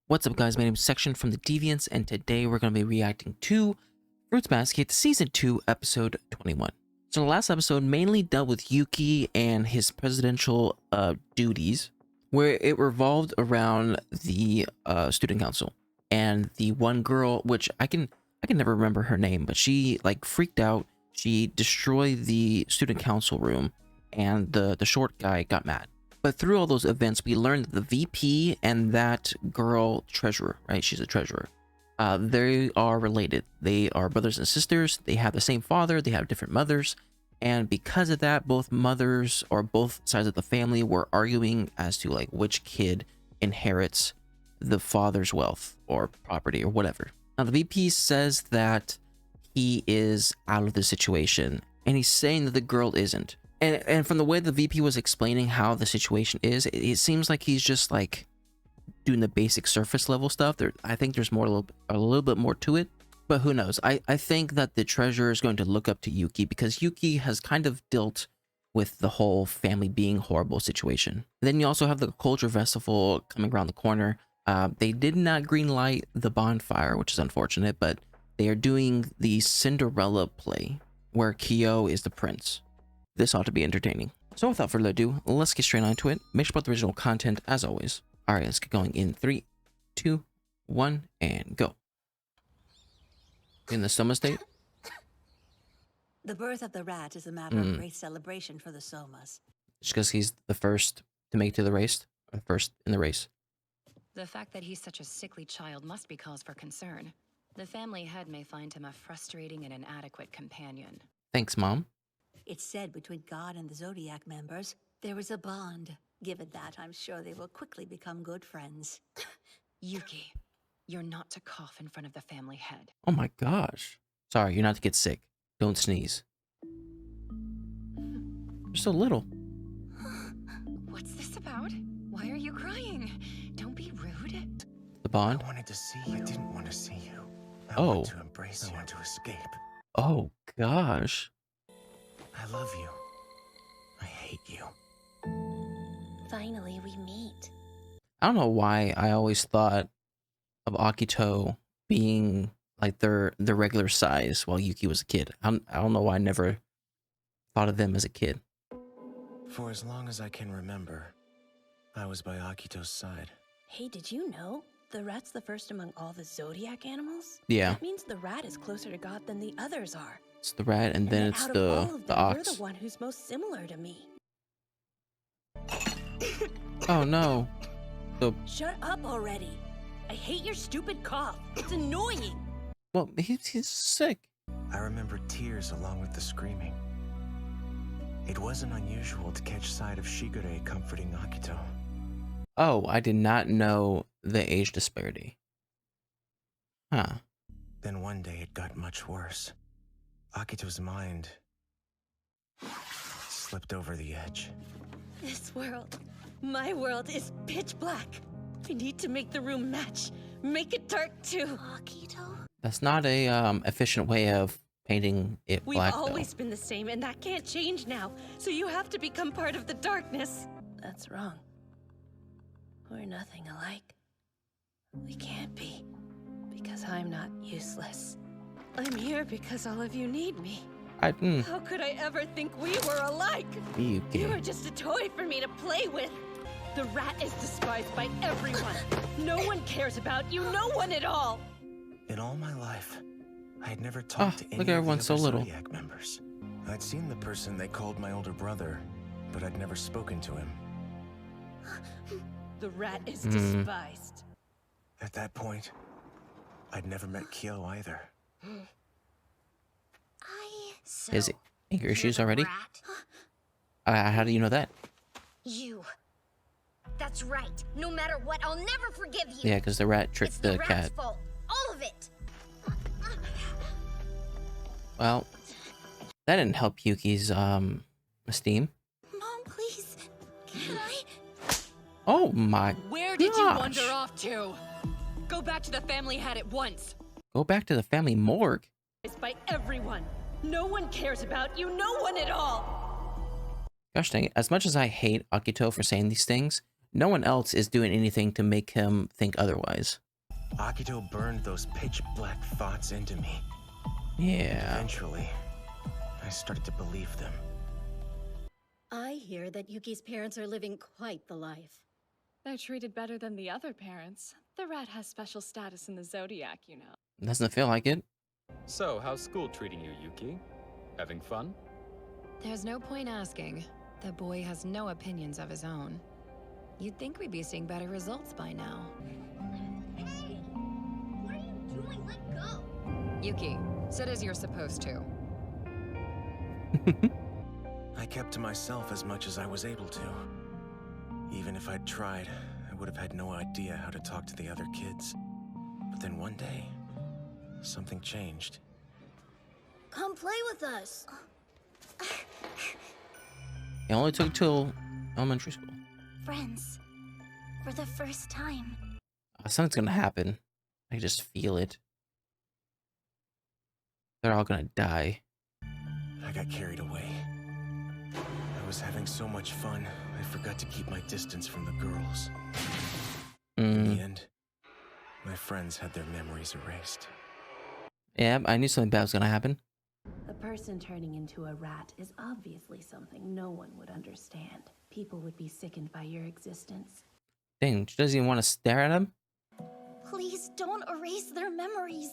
What's up, guys? My name is Section from the Deviants, and today we're going to be reacting to Fruits Basket Season 2, Episode 21. So the last episode mainly dealt with Yuki and his presidential duties, where it revolved around the student council and the one girl, which I can never remember her name, but she like freaked out. She destroyed the student council room, and the short guy got mad. But through all those events, we learned that the VP and that girl treasurer, right? She's a treasurer. They are related. They are brothers and sisters. They have the same father. They have different mothers. And because of that, both mothers or both sides of the family were arguing as to like which kid inherits the father's wealth or property or whatever. Now, the VP says that he is out of the situation, and he's saying that the girl isn't. And from the way the VP was explaining how the situation is, it seems like he's just like doing the basic surface level stuff. I think there's more a little bit more to it, but who knows? I think that the treasurer is going to look up to Yuki because Yuki has kind of dealt with the whole family being horrible situation. Then you also have the culture festival coming around the corner. They did not greenlight the bonfire, which is unfortunate, but they are doing the Cinderella play where Kyo is the prince. This ought to be entertaining. So without further ado, let's get straight on to it. Make sure to put the original content as always. All right, let's get going in 3, 2, 1, and go. In the Soma state? The birth of the rat is a matter of great celebration for the Somas. Just because he's the first to make it to the race, or first in the race. The fact that he's such a sickly child must be cause for concern. The family head may find him a frustrating and inadequate companion. Thanks, Mom. It's said between God and the Zodiac members, there is a bond. Given that, I'm sure they will quickly become good friends. Yuki, you're not to cough in front of the family head. Oh my gosh. Sorry, you're not to get sick. Don't sneeze. You're so little. What's this about? Why are you crying? Don't be rude. The bond? I wanted to see you. I didn't want to see you. I Oh. want to embrace you. I want to escape. Oh gosh. I love you. I hate you. Finally, we meet. I don't know why I always thought of Akito being like their regular size while Yuki was a kid. I don't know why I never thought of them as a kid. For as long as I can remember, I was by Akito's side. Hey, did you know? The rat's the first among all the zodiac animals? Yeah, That means the rat is closer to God than the others are. it's the rat, and then that it's out of all of the them, ox. You're the one who's most similar to me. Oh no. Shut up already. I hate your stupid cough. It's annoying. Well, he's sick. I remember tears along with the screaming. It wasn't unusual to catch sight of Shigure comforting Akito. Oh, I did not know the age disparity. Huh. Then one day it got much worse. Akito's mind slipped over the edge. This world, my world, is pitch black. I need to make the room match. Make it dark too. Akito? That's not a efficient way of painting it We've black always been the same, and that can't change now. So you have to become part of the darkness. That's wrong. We're nothing alike. We can't be, because I'm not useless. I'm here because all of you need me. though. How could I ever think we were alike? Yuki. You are just a toy for me to play with. The rat is despised by everyone. No one cares about you, no one at all. In all my life, I had never talked to any look at of everyone the so other little. Zodiac members. I'd seen the person they called my older brother, but I'd never spoken to him. The rat is despised. At that point, I'd never met Kyo either. So, Is it anger issues you're the already? rat? How do you know that? You. That's right. No matter what, I'll never forgive you. Yeah, because the rat It's tricked the the rat's cat. fault. All of it. Well, that didn't help Yuki's esteem. Mom, please. Can I? Oh my Where did you gosh. wander off to? Go back to the family head at once. Go back to the family morgue. It's by everyone. No one cares about you, no one at all. Gosh dang it. As much as I hate Akito for saying these things, No one else is doing anything to make him think otherwise. Akito burned those pitch black thoughts into me. Yeah. Eventually, I started to believe them. I hear that Yuki's parents are living quite the life. They're treated better than the other parents. The rat has special status in the Zodiac, you know. Doesn't feel like it. So, how's school treating you, Yuki? Having fun? There's no point asking. The boy has no opinions of his own. You'd think we'd be seeing better results by now. Hey! What are you doing? Let go! Yuki, sit as you're supposed to. I kept to myself as much as I was able to. Even if I'd tried, I would have had no idea how to talk to the other kids. But then one day, something changed. Come play with us. It only took till elementary school. Friends. For the first time. Something's gonna happen. I can just feel it. They're all gonna die. I got carried away. I was having so much fun, I forgot to keep my distance from the girls. In the end, my friends had their memories erased. Yeah, I knew something bad was gonna happen. A person turning into a rat is obviously something no one would understand. People would be sickened by your existence. Dang, she doesn't even want to stare at him? Please don't erase their memories.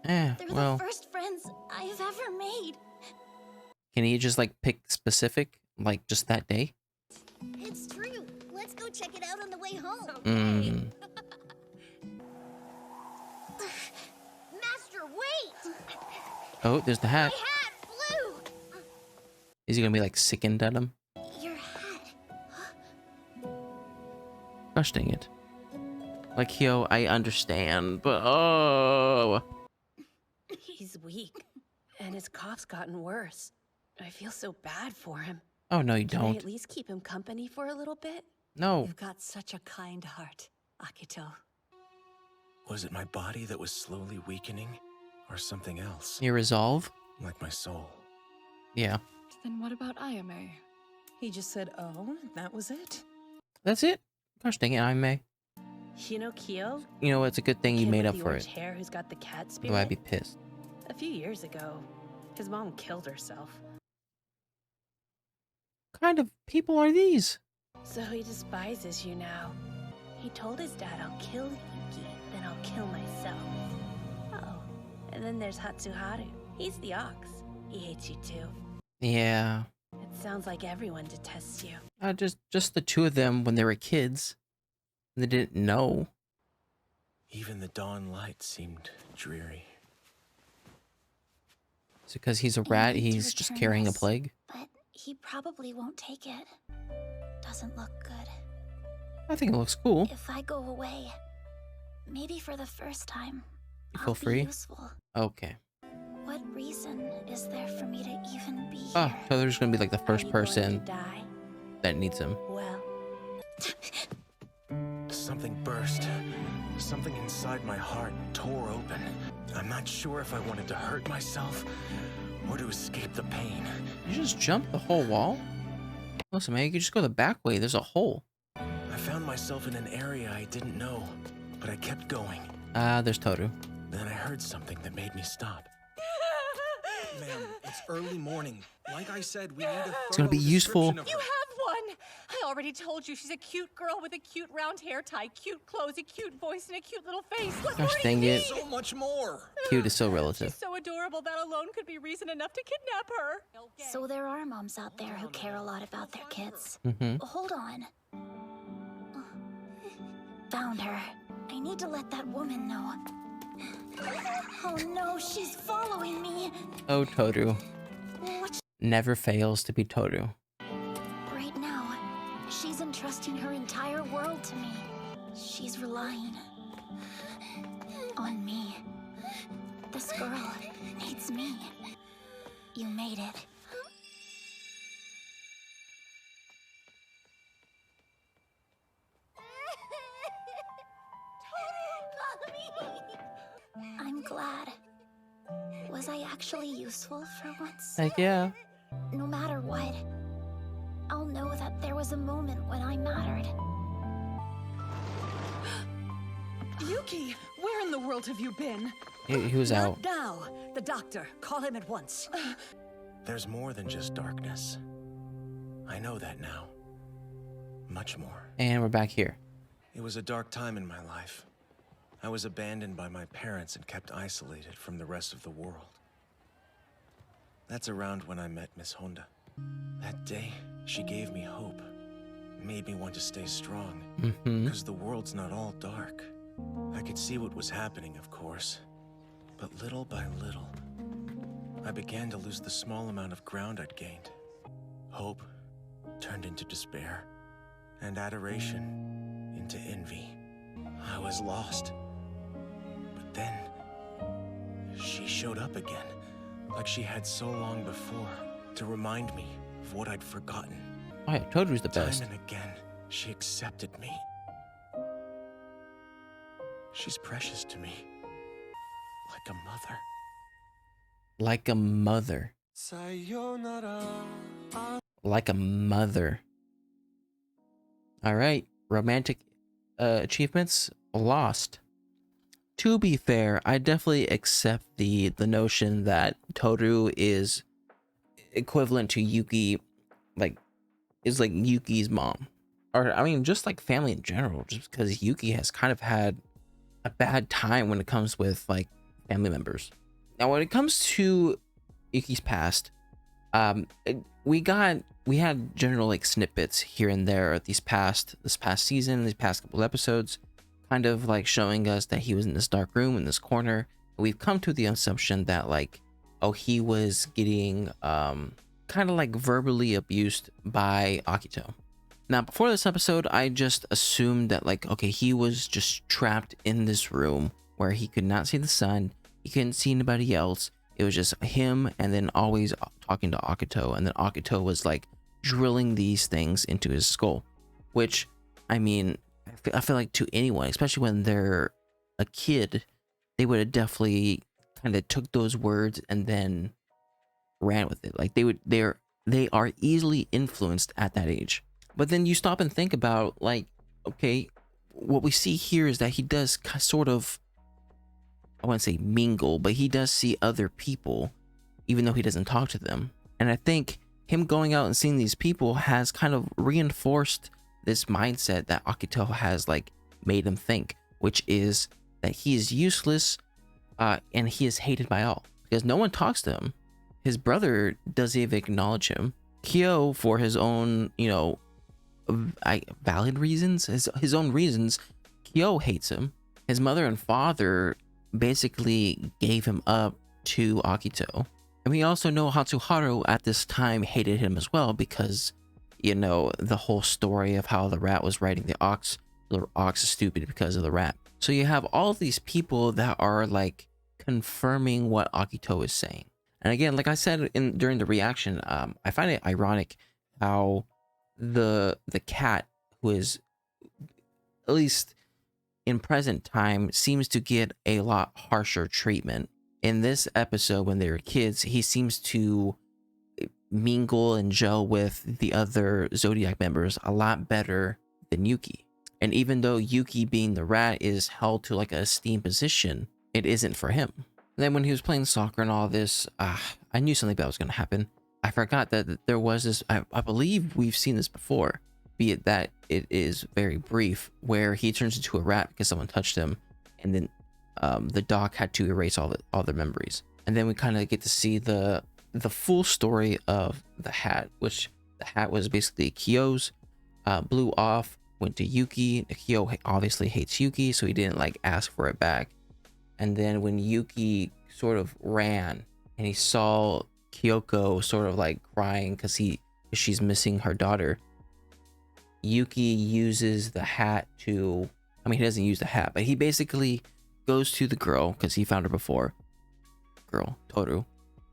Eh, They're well, the first friends I've ever made. can he just like pick specific, like just that day? It's true. Let's go check it out on the way home. Mm. Master, wait! Oh, there's the hat. My hat flew! Is he gonna be like sickened at him? Your hat. Gosh dang it. Like, Hyo, I understand, but oh. He's weak, and his cough's gotten worse. I feel so bad for him. Oh, no, you Can I don't. at least keep him company for a little bit? No. You've got such a kind heart, Akito. Was it my body that was slowly weakening? Or something else? Your resolve? Like my soul. Yeah. Then what about Ayame? He just said, oh, that was it? That's it? Gosh dang it, I may. You know Kyo? You know, it's a good thing you Kid made with up the for orange it. hair who's got the cat Though spirit? I'd be pissed. A few years ago, his mom killed herself. What kind of people are these? So he despises you now. He told his dad, I'll kill Yuki, then I'll kill myself. Oh, and then there's Hatsuharu. He's the ox. He hates you too. Yeah. It sounds like everyone detests you. Just the two of them when they were kids. They didn't know. Even the dawn light seemed dreary. Is it because he's a I rat, need to he's just return carrying a this, plague? But he probably won't take it. Doesn't look good. I think it looks cool. If I go away, maybe for the first time, You I'll feel free? be useful. Okay. What reason is there for me to even be Oh, here? so there's gonna be like the Are first you going to person die? that needs him. Well, Something burst. Something inside my heart tore open. I'm not sure if I wanted to hurt myself or to escape the pain. You just jump the whole wall? Listen, man, you can just go the back way. There's a hole. I found myself in an area I didn't know, but I kept going. There's Toru. Then I heard something that made me stop. Ma'am, it's early morning. Like I said, we need a It's gonna be thorough useful. description of You her. have one! I already told you she's a cute girl with a cute round hair tie, cute clothes, a cute voice, and a cute little face. What Gosh more do you dang it. need? So much more. Cute is so She's relative. so adorable that alone could be reason enough to kidnap her. So there are moms out there who care a lot about their kids. Mm-hmm. Hold on. Found her. I need to let that woman know. Oh no, she's following me. Oh, Toru. What? Never fails to be Toru. Right now, she's entrusting her entire world to me. She's relying on me. This girl needs me. You made it. I'm glad. Was I actually useful for once? Heck yeah. No matter what, I'll know that there was a moment when I mattered. Yuki, where in the world have you been? He was out. Not now. The doctor. Call him at once. There's more than just darkness. I know that now. Much more. And we're back here. It was a dark time in my life. I was abandoned by my parents and kept isolated from the rest of the world. That's around when I met Miss Honda. That day, she gave me hope. Made me want to stay strong. Because the world's not all dark. I could see what was happening, of course. But little by little, I began to lose the small amount of ground I'd gained. Hope turned into despair, and adoration into envy. I was lost. But then, she showed up again, like she had so long before, to remind me of what I'd forgotten. Oh yeah, Toru's the best. Time and again, she accepted me. She's precious to me. Like a mother. Like a mother. Sayonara. Like a mother. Alright, romantic achievements lost. To be fair, I definitely accept the notion that Toru is equivalent to Yuki, like, is like Yuki's mom. Or, I mean, just like family in general, just because Yuki has kind of had a bad time when it comes with, like, family members. Now, when it comes to Yuki's past, we had general, like, snippets here and there this past season, these past couple episodes, kind of like showing us that he was in this dark room in this corner. We've come to the assumption that, like, oh, he was getting kind of like verbally abused by Akito. Now, before this episode, I just assumed that, like, okay, he was just trapped in this room where he could not see the sun, he couldn't see anybody else. It was just him, and then always talking to Akito, and then Akito was like drilling these things into his skull, which, I mean, I feel like to anyone, especially when they're a kid, they would have definitely kind of took those words and then ran with it. Like they are easily influenced at that age. But then you stop and think about, like, okay, what we see here is that he does sort of, I wouldn't say mingle, but he does see other people, even though he doesn't talk to them. And I think him going out and seeing these people has kind of reinforced this mindset that Akito has, like, made him think, which is that he is useless and he is hated by all because no one talks to him. His brother doesn't even acknowledge him. Kyo, for his own, you know, valid reasons, his own reasons, Kyo hates him. His mother and father basically gave him up to Akito. And we also know Hatsuharu at this time hated him as well because, you know, the whole story of how the rat was riding the ox is stupid because of the rat. So you have all of these people that are, like, confirming what Akito is saying. And again, like I said during the reaction, I find it ironic how the cat, who is, at least in present time, seems to get a lot harsher treatment. In this episode, when they were kids, he seems to mingle and gel with the other Zodiac members a lot better than Yuki. And even though Yuki, being the rat, is held to, like, a esteemed position, it isn't for him. And then when he was playing soccer and all this, I knew something bad was going to happen. I forgot that there was this, I believe we've seen this before, be it that it is very brief, where he turns into a rat because someone touched him, and then the doc had to erase all their memories. And then we kind of get to see the full story of the hat, which the hat was basically Kyo's, blew off, went to Yuki. Kyo obviously hates Yuki, so he didn't, like, ask for it back. And then when Yuki sort of ran and he saw Kyoko sort of, like, crying because she's missing her daughter, Yuki uses the hat to, I mean, he doesn't use the hat, but he basically goes to the girl because he found her before, Toru,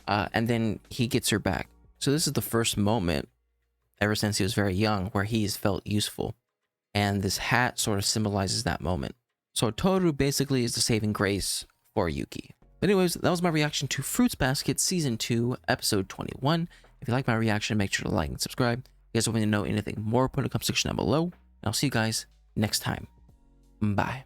and then he gets her back. So this is the first moment ever since he was very young where he's felt useful, and this hat sort of symbolizes that moment. So Toru basically is the saving grace for Yuki. But anyways, that was my reaction to Fruits Basket Season 2, Episode 21. If you like my reaction, make sure to like and subscribe. If you guys want me to know anything more, put in the comment section down below. And I'll see you guys next time. Bye.